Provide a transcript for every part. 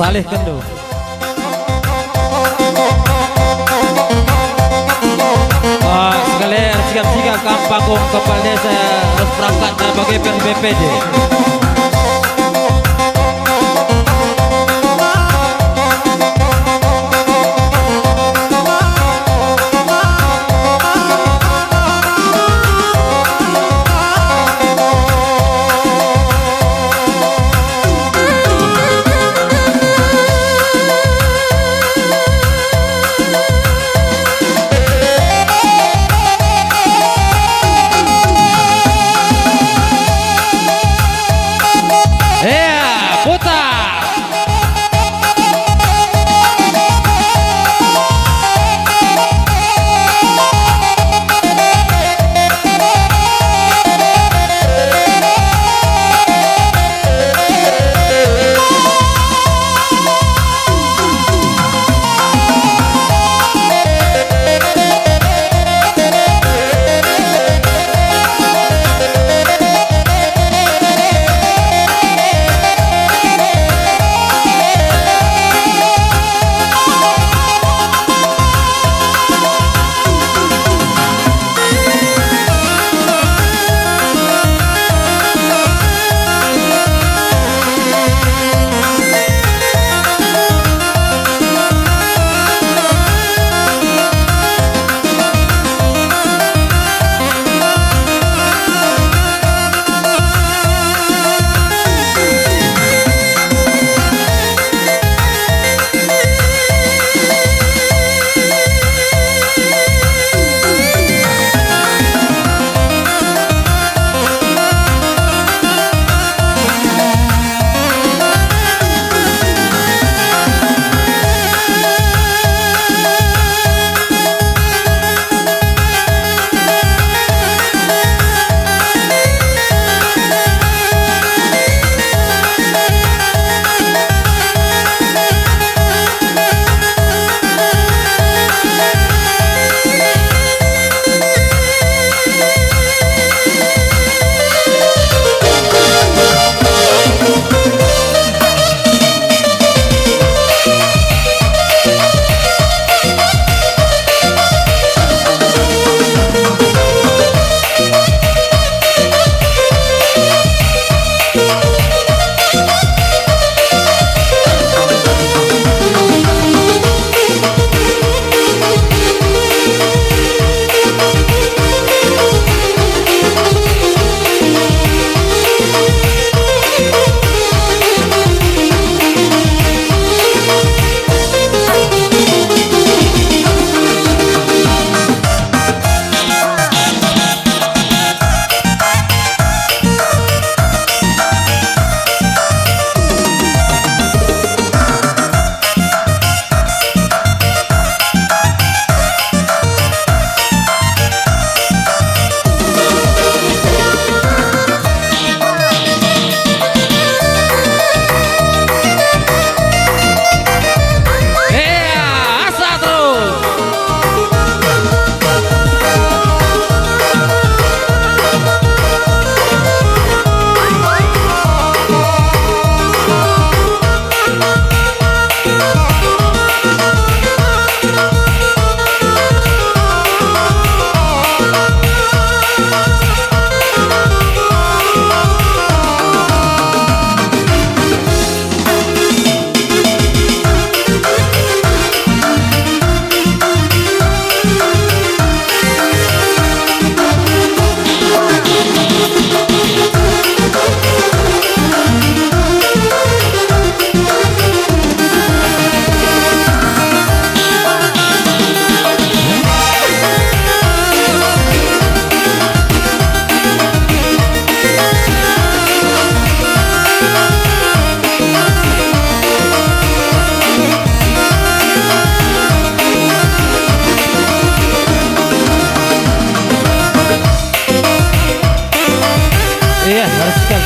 Saleh Kendo. Sekalian siap-siap kampung kepala desa harus berangkat sebagai BPD.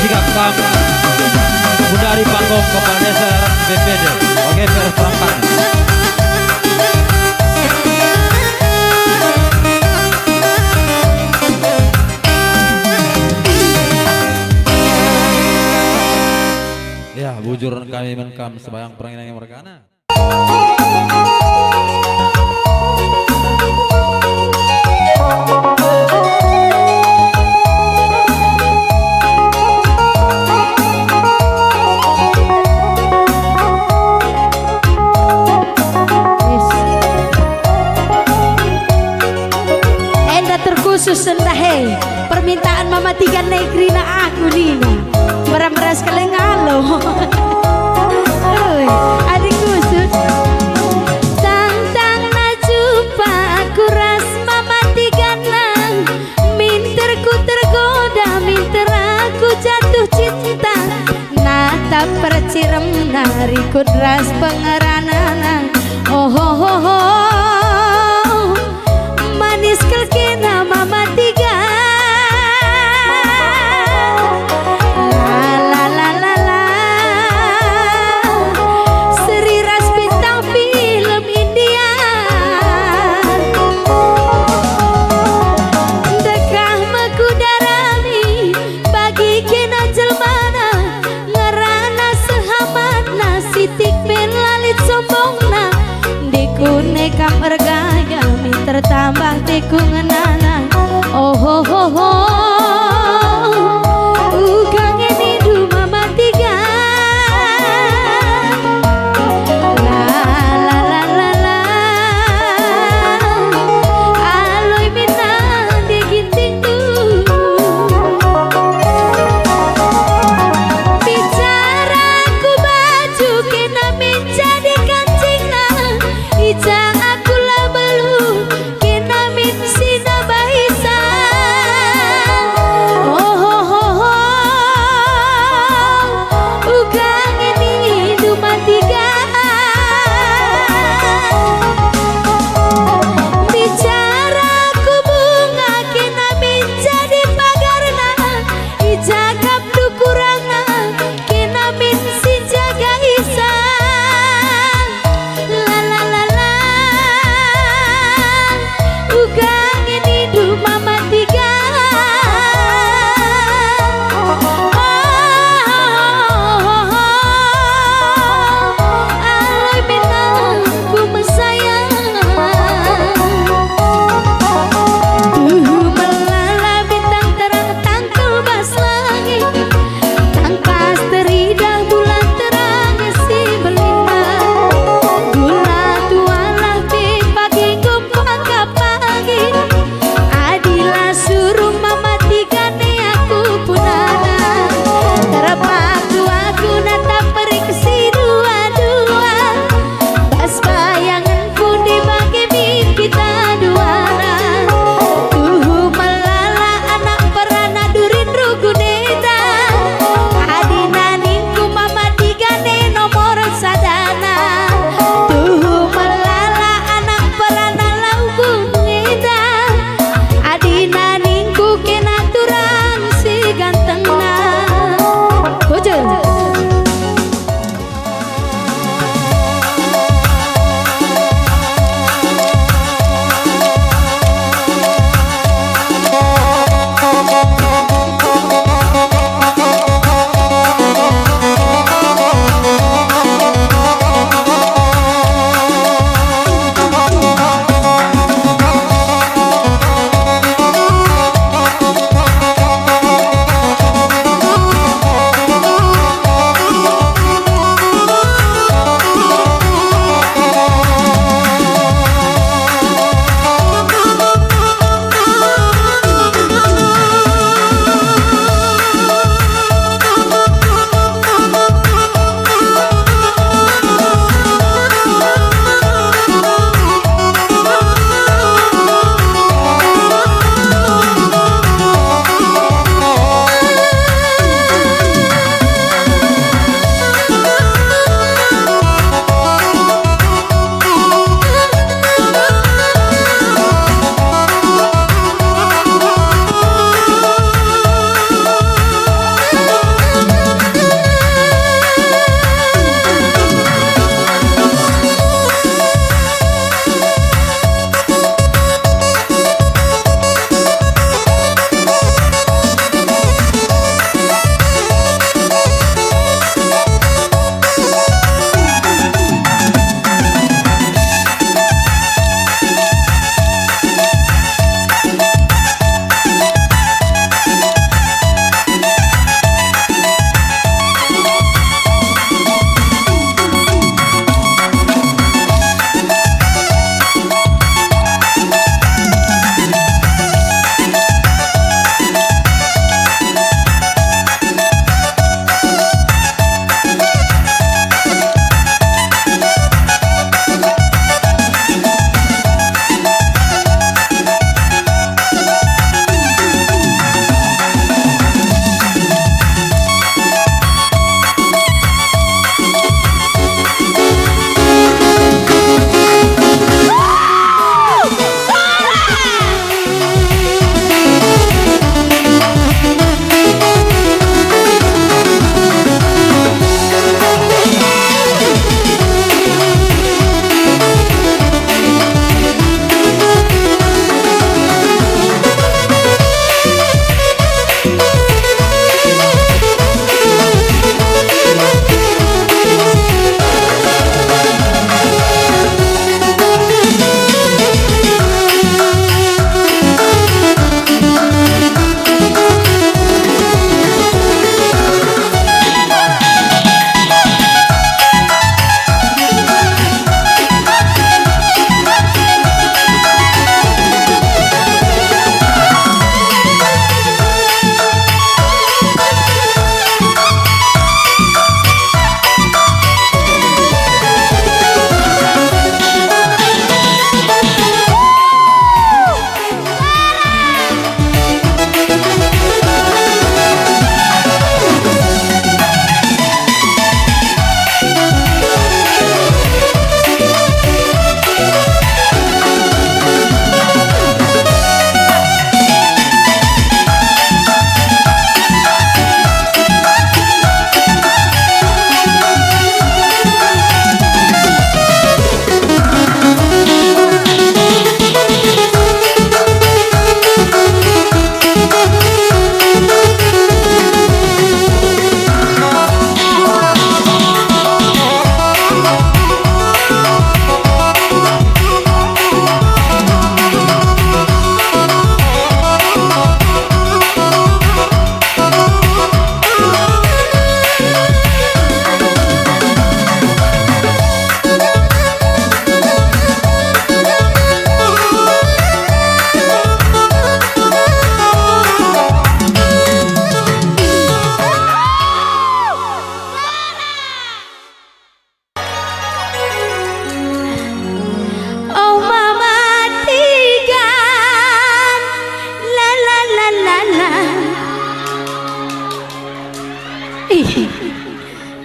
Sikap Bunda Ari Panggung Kepala Desa BPD. Oke, perangkat. Ya, bujur kami menkam sebayang perang yang mergana. Khusus sendahe permintaan mama tiga negeri na aku nina meram-meras kelengalo adik khusus tantang na jumpa aku ras mama tiga nang minterku tergoda minter aku jatuh cinta natap percirem nari kudras pengeranana oh ho ho ho manis kelkena mama tiga la la la la seri ras bintang film India dekah mekudarami bagi kena jelmana ngerana sehamana sitik ben lalit sombongna dikunek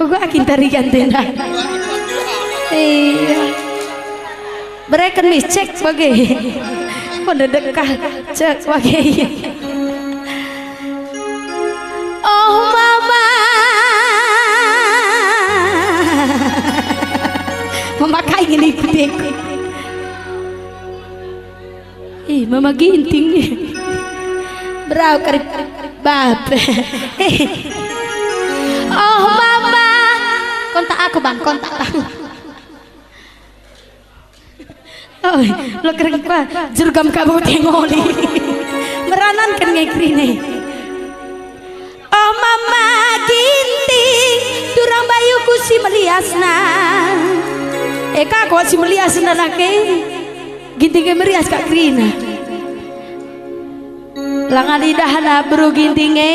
Gua akin tarikan tenda. Iya. Mereka nih cek sebagai pada dekat cek sebagai. Oh mama, memakai ini putihku. Ih, mama ginting nih. Berau karib bab. Oh mama, kontak aku bang, kontak bang. Oh, lo keren apa? Jurgam kamu tengoli. Meranan kan ngekrine. Oh mama ginting, durang bayuku si meliasna. Eka kok si meliasna nake? Ginting merias kak krina. Langan idahana bro gintinge,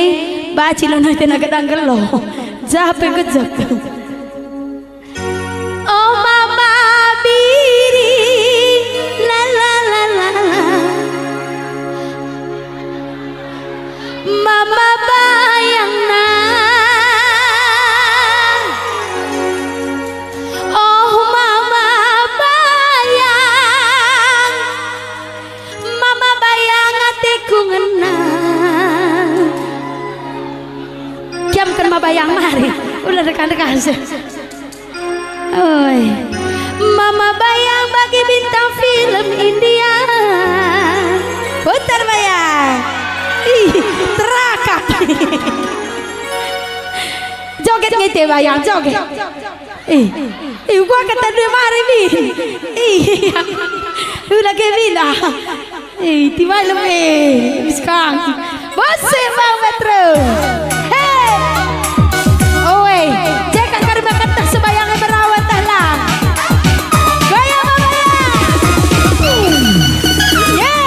baci lo nanti naga danggel lo. Jape kejap. Oh mama biri, la la la la la. Mama bayangna. Oh mama bayang, mama bayang atiku ngena. Kiam kan mama bayang mari, udah dekan-dekan. Oi, mama bayang bagi bintang film India. Putar bayang. Ih, terakap. Joget ngite bayang, joget. Gua kata dia mari bi. Udah ke bina. Tiba lebih. Sekarang. Bose mama terus. Hey. Oi, jangan karena kata sebayangnya berawat lah. Gaya mama. Yeah.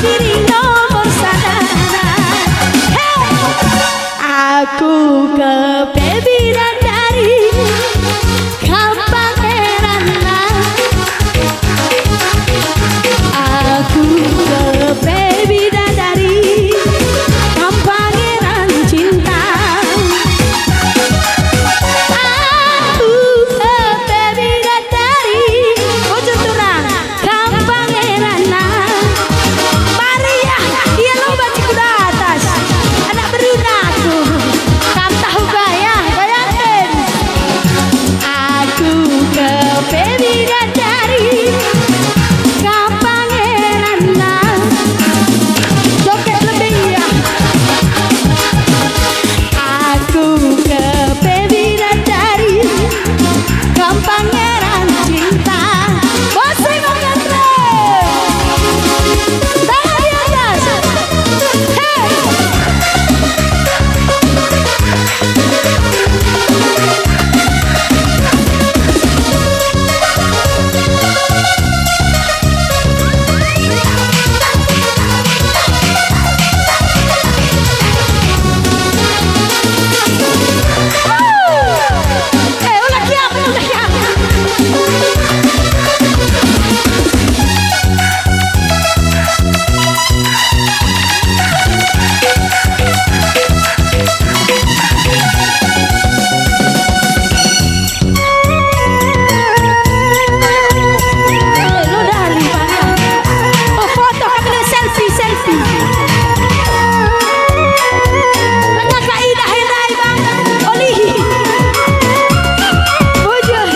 diri nomor sadara. Hey! Aku kebebiran dari kau pangeran. Aku kebebiran dari kau pangeran cinta. Aku kebebiran dari Bojong Turang kau pangeran. Maria, dia lomba kuda atas anak berunaku. Kamu tahu gaya, bayangin. Aku kebebiran dari kau pangeran. Joget lebih ya. Aku kebebiran dari kau pangeran cinta. Bosnya makan tangan di atas. Hey! Ulah kiam, ulah kiam. Lo dah lipat. Oh foto kami selfie. Kakak indah bang. Oli. Bojong.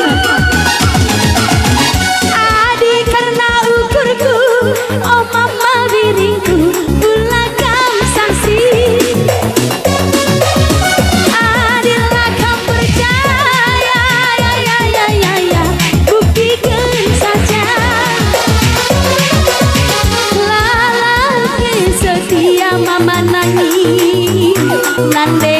Adik karena ukurku, oh mama diriku, ulakam sanksi. Adillah kau percaya, ya, buktikan saja. Lalaki setia mama nani, nande